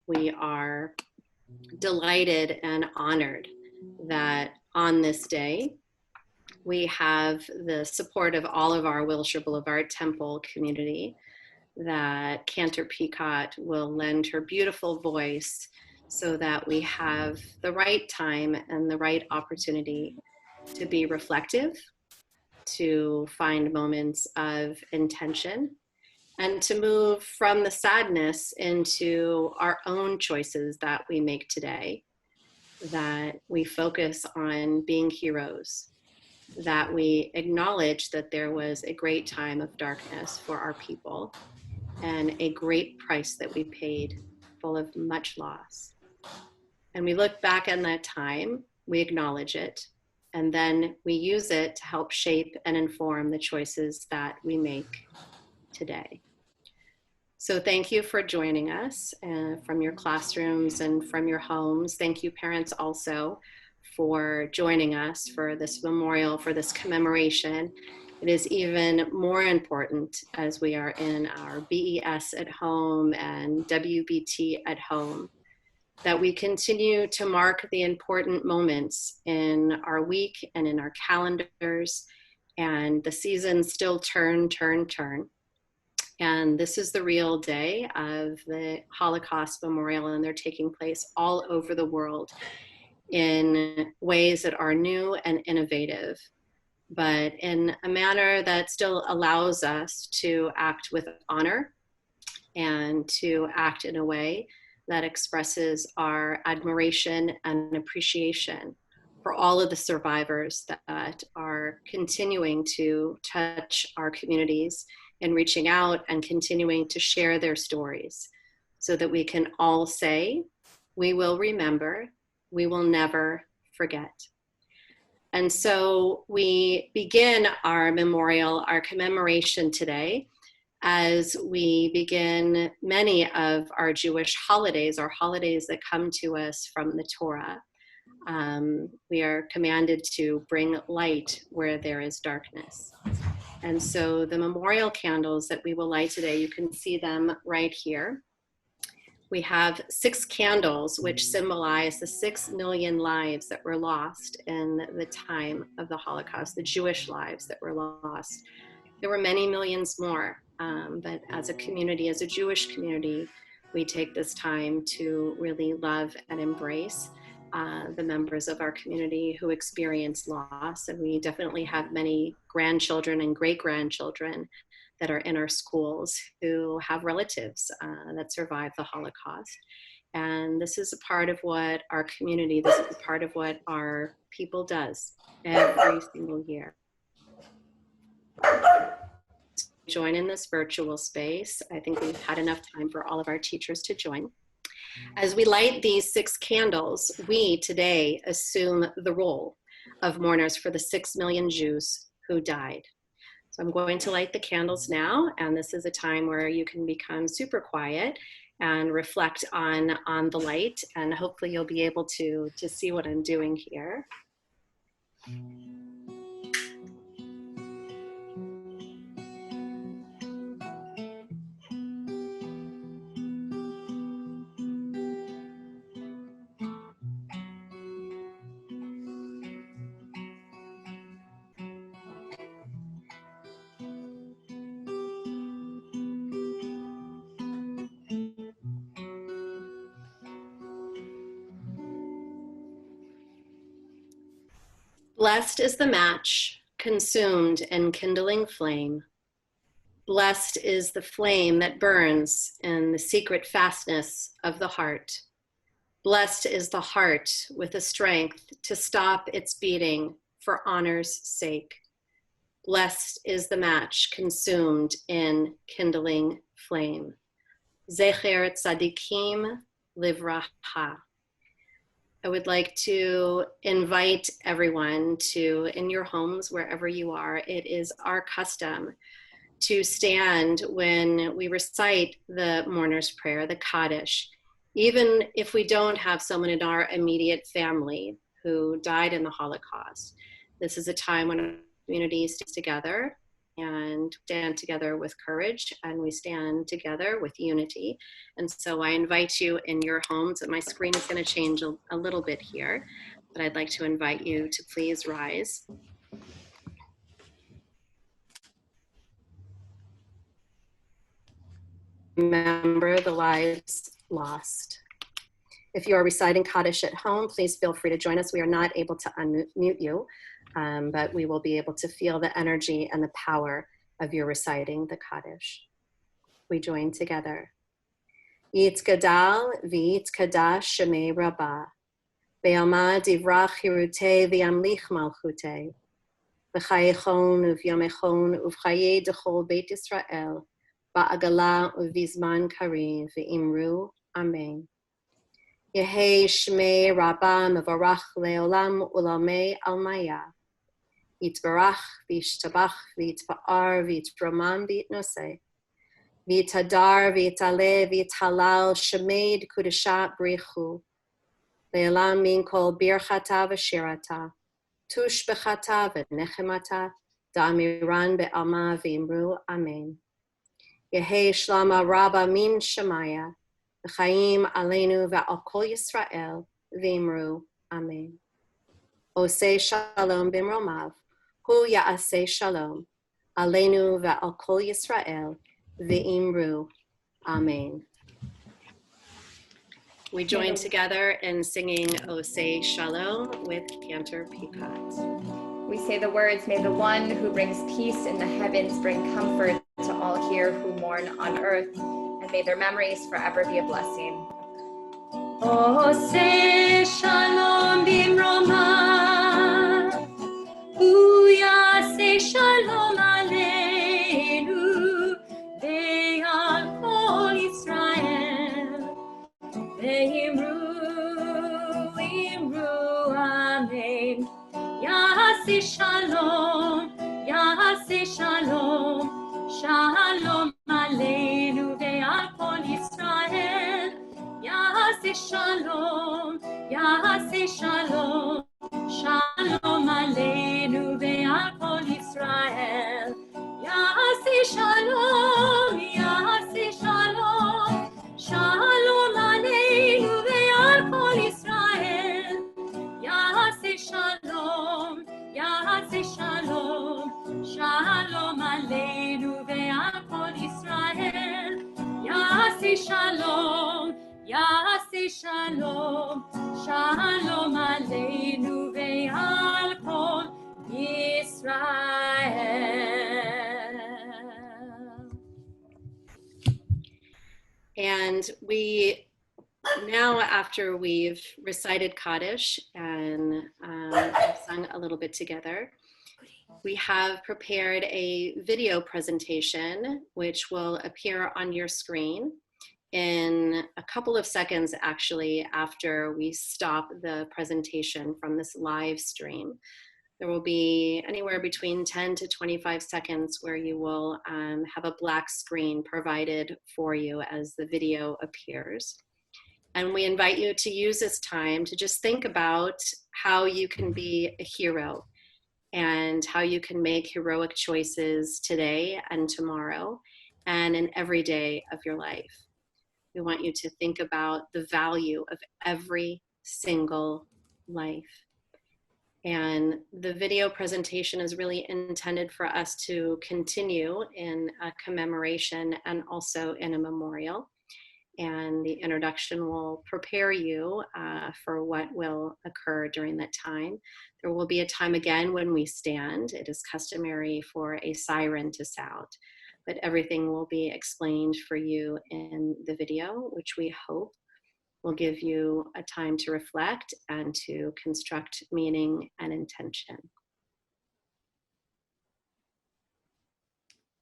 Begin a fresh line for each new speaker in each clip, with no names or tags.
we are delighted and honored that on this day, we have the support of all of our Wilshire Boulevard Temple community, that Cantor Peicott will lend her beautiful voice so that we have the right time and the right opportunity to be reflective, to find moments of intention, and to move from the sadness into our own choices that we make today, that we focus on being heroes, that we acknowledge that there was a great time of darkness for our people and a great price that we paid, full of much loss. And we look back on that time, we acknowledge it, and then we use it to help shape and inform the choices that we make today. So thank you for joining us from your classrooms and from your homes. Thank you, parents, also for joining us for this memorial, for this commemoration. It is even more important as we are in our BES at home and WBT at home, that we continue to mark the important moments in our week and in our calendars, and the seasons still turn. And this is the real day of the Holocaust Memorial, and they're taking place all over the world in ways that are new and innovative, but in a manner that still allows us to act with honor and to act in a way that expresses our admiration and appreciation for all of the survivors that are continuing to touch our communities and reaching out and continuing to share their stories so that we can all say, we will remember, we will never forget. And so we begin our memorial, our commemoration today, as we begin many of our Jewish holidays, our holidays that come to us from the Torah. We are commanded to bring light where there is darkness. And so the memorial candles that we will light today, you can see them right here. We have 6 candles which symbolize the 6 million lives that were lost in the time of the Holocaust, the Jewish lives that were lost. There were many millions more, but as a community, as a Jewish community, we take this time to really love and embrace the members of our community who experience loss. And we definitely have many grandchildren and great-grandchildren that are in our schools who have relatives that survived the Holocaust. And this is a part of what our community, this is a part of what our people does every single year. Join in this virtual space. I think we've had enough time for all of our teachers to join. As we light these 6 candles, we today assume the role of mourners for the 6 million Jews who died. So I'm going to light the candles now, and this is a time where you can become super quiet and reflect on the light, and hopefully you'll be able to see what I'm doing here. Blessed is the match consumed in kindling flame. Blessed is the flame that burns in the secret fastness of the heart. Blessed is the heart with the strength to stop its beating for honor's sake. Blessed is the match consumed in kindling flame. Zecher tzadikim livracha. I would like to invite everyone to, in your homes, wherever you are, it is our custom to stand when we recite the mourner's prayer, the Kaddish, even if we don't have someone in our immediate family who died in the Holocaust. This is a time when our community stays together and stand together with courage, and we stand together with unity. And so I invite you in your homes, and my screen is going to change a little bit here, but I'd like to invite you to please rise. Remember the lives lost. If you are reciting Kaddish at home, please feel free to join us. We are not able to unmute you, but we will be able to feel the energy and the power of your reciting the Kaddish. We join together. Yitz Gadal v'yitz Kadash Shemei Rabbah, Be'alma divrach hirutei v'yamlich malchutei, V'chayechon uv'yomechon uv'chayei dechol Beit Yisrael, Ba'agala uv'izman karim v'imru Amen. Yehei Shmei Rabbah Mevarach Leolam Ulamei Almaya. Yitbarach v'yishtabach v'yitpa'ar v'yitramam v'yitnoseh. V'yitadar v'yitale v'yithalal Shemed Kudeshat Brichu. Leolam min kol birchata v'shirata. Tush bechata v'nechemata. Da'amiran be'alma v'imru Amen. Yehei Shlama Rabbah min Shemaya. V'chaim aleinu v'al kol Yisrael v'imru Amen. Osei shalom b'mromav, hu ya'aseh shalom, aleinu v'al kol Yisrael v'imru Amen. We join together in singing Osei Shalom with Cantor Peicott.
We say the words, may the one who brings peace in the heavens bring comfort to all here who mourn on earth, and may their memories forever be a blessing. Osei shalom b'mromav, hu ya'aseh shalom aleinu, ve'al kol Yisrael, ve'imru amen. Ya'aseh shalom, shalom aleinu ve'al kol Yisrael. Ya'aseh shalom, shalom aleinu ve'al kol Yisrael. Ya'aseh shalom, shalom aleinu ve'al kol Yisrael. Ya'aseh shalom, shalom aleinu ve'al kol Yisrael. Ya'aseh shalom, shalom aleinu ve'al kol Yisrael.
And we now, after we've recited Kaddish and sung a little bit together, we have prepared a video presentation which will appear on your screen in a couple of seconds, actually, after we stop the presentation from this live stream. There will be anywhere between 10 to 25 seconds where you will have a black screen provided for you as the video appears. And we invite you to use this time to just think about how you can be a hero and how you can make heroic choices today and tomorrow and in every day of your life. We want you to think about the value of every single life. And the video presentation is really intended for us to continue in a commemoration and also in a memorial. And the introduction will prepare you for what will occur during that time. There will be a time again when we stand. It is customary for a siren to sound, but everything will be explained for you in the video, which we hope will give you a time to reflect and to construct meaning and intention.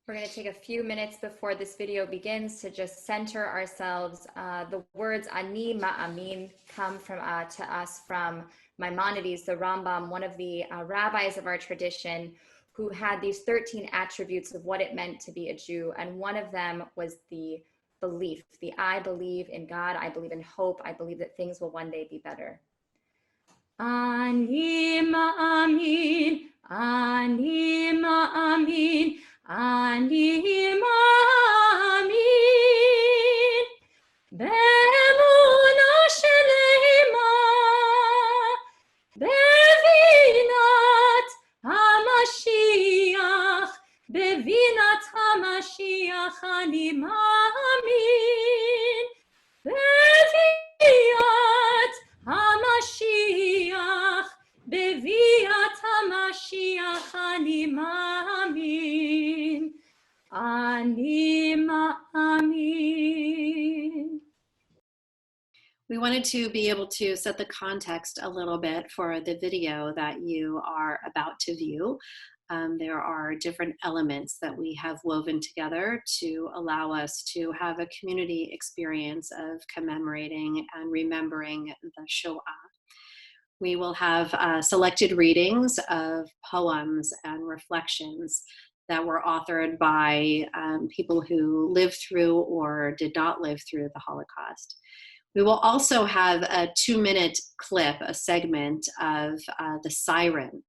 We're going to take a few minutes before this video begins to just center ourselves. The words Ani Ma'amin come to us from Maimonides, the Rambam, one of the rabbis of our tradition, who had these 13 attributes of what it meant to be a Jew. And one of them was the belief, the I believe in God, I believe in hope, I believe that things will one day be better. Ani ma'amin, אני מאמין באמונה שלמה בבינת המשיח, בבינת המשיח אני מאמין, בביאת המשיח, בביאת המשיח אני מאמין, אני מאמין.
We wanted to be able to set the context a little bit for the video that you are about to view. There are different elements that we have woven together to allow us to have a community experience of commemorating and remembering the Shoah. We will have selected readings of poems and reflections that were authored by people who lived through or did not live through the Holocaust. We will also have a 2-minute clip, a segment of the siren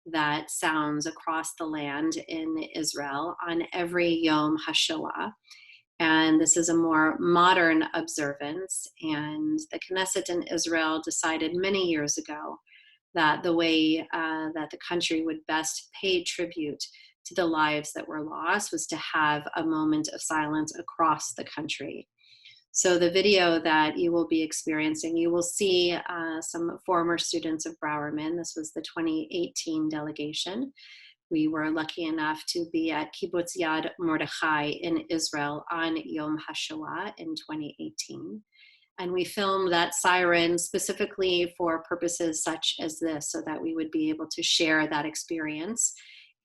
that sounds across the land in Israel on every Yom HaShoah. And this is a more modern observance. And the Knesset in Israel decided many years ago that the way that the country would best pay tribute to the lives that were lost was to have a moment of silence across the country. So the video that you will be experiencing, you will see some former students of Brawerman. This was the 2018 delegation. We were lucky enough to be at Kibbutz Yad Mordechai in Israel on Yom HaShoah in 2018. And we filmed that siren specifically for purposes such as this, so that we would be able to share that experience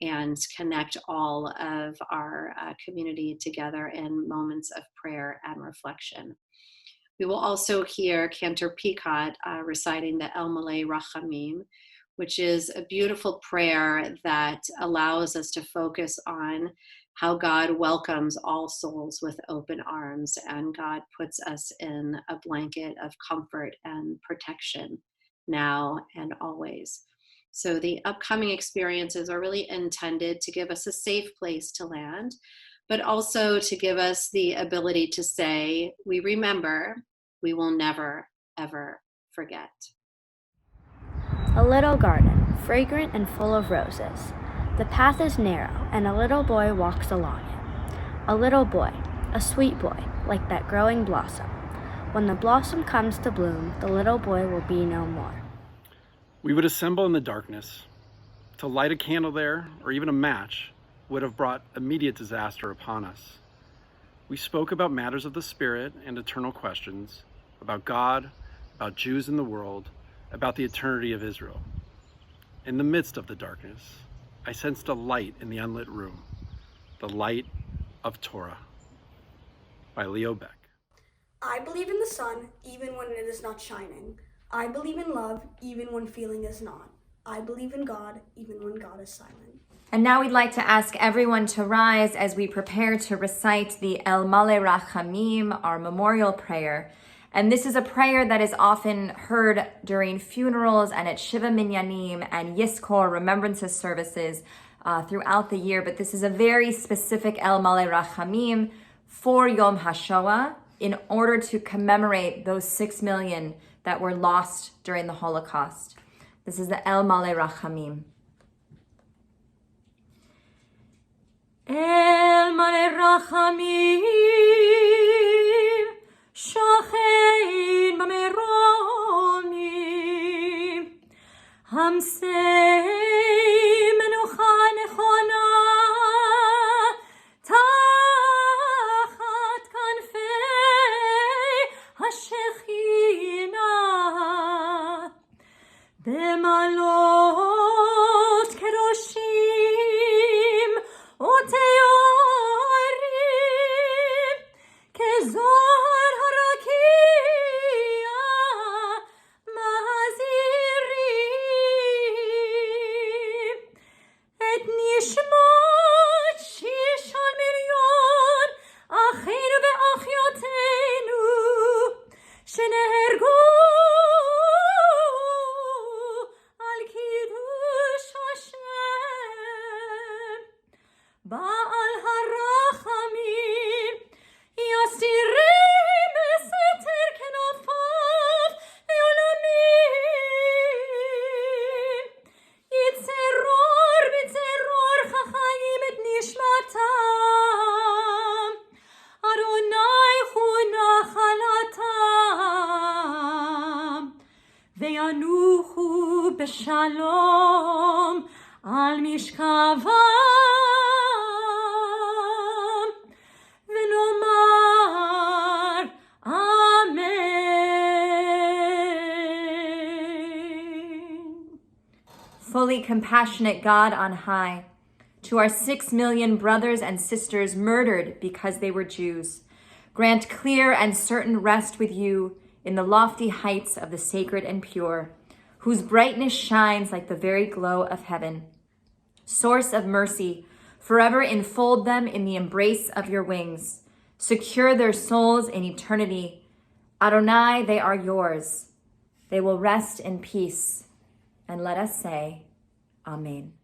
and connect all of our community together in moments of prayer and reflection. We will also hear Cantor Peicott reciting the El Malei Rachamim, which is a beautiful prayer that allows us to focus on how God welcomes all souls with open arms, and God puts us in a blanket of comfort and protection now and always. So the upcoming experiences are really intended to give us a safe place to land, but also to give us the ability to say, we remember, we will never, ever forget.
A little garden, fragrant and full of roses. The path is narrow, and a little boy walks along it. A little boy, a sweet boy, like that growing blossom. When the blossom comes to bloom, the little boy will be no more.
We would assemble in the darkness. To light a candle there, or even a match, would have brought immediate disaster upon us. We spoke about matters of the spirit and eternal questions, about God, about Jews in the world, about the eternity of Israel. In the midst of the darkness, I sensed a light in the unlit room, the light of Torah, by Leo Beck.
I believe in the sun even when it is not shining. I believe in love even when feeling is not. I believe in God even when God is silent.
And now we'd like to ask everyone to rise as we prepare to recite the El Malei Rachamim, our memorial prayer. And this is a prayer that is often heard during funerals and at Shiva Minyanim and Yizkor remembrances services throughout the year. But this is a very specific El Malei Rachamim for Yom HaShoah in order to commemorate those 6 million that were lost during the Holocaust. This is the El Malei Rachamim. El Malei Rachamim Shochein B'meromim Hamsei Menucha Nechona Tachat Kanfei HaShechina B'malot Kedoshim Uteorim Kezor Harakia Mazirim Et Nishmot Shishon Milyon Achinu Ve'achyoteinu Shenehergu Al Kiddush
בשלום על משכבם, ונאמר Amen. Fully compassionate God on high, to our 6 million brothers and sisters murdered because they were Jews, grant clear and certain rest with you in the lofty heights of the sacred and pure, whose brightness shines like the very glow of heaven. Source of mercy, forever enfold them in the embrace of your wings. Secure their souls in eternity. Adonai, they are yours. They will rest in peace. And let us say, Amen.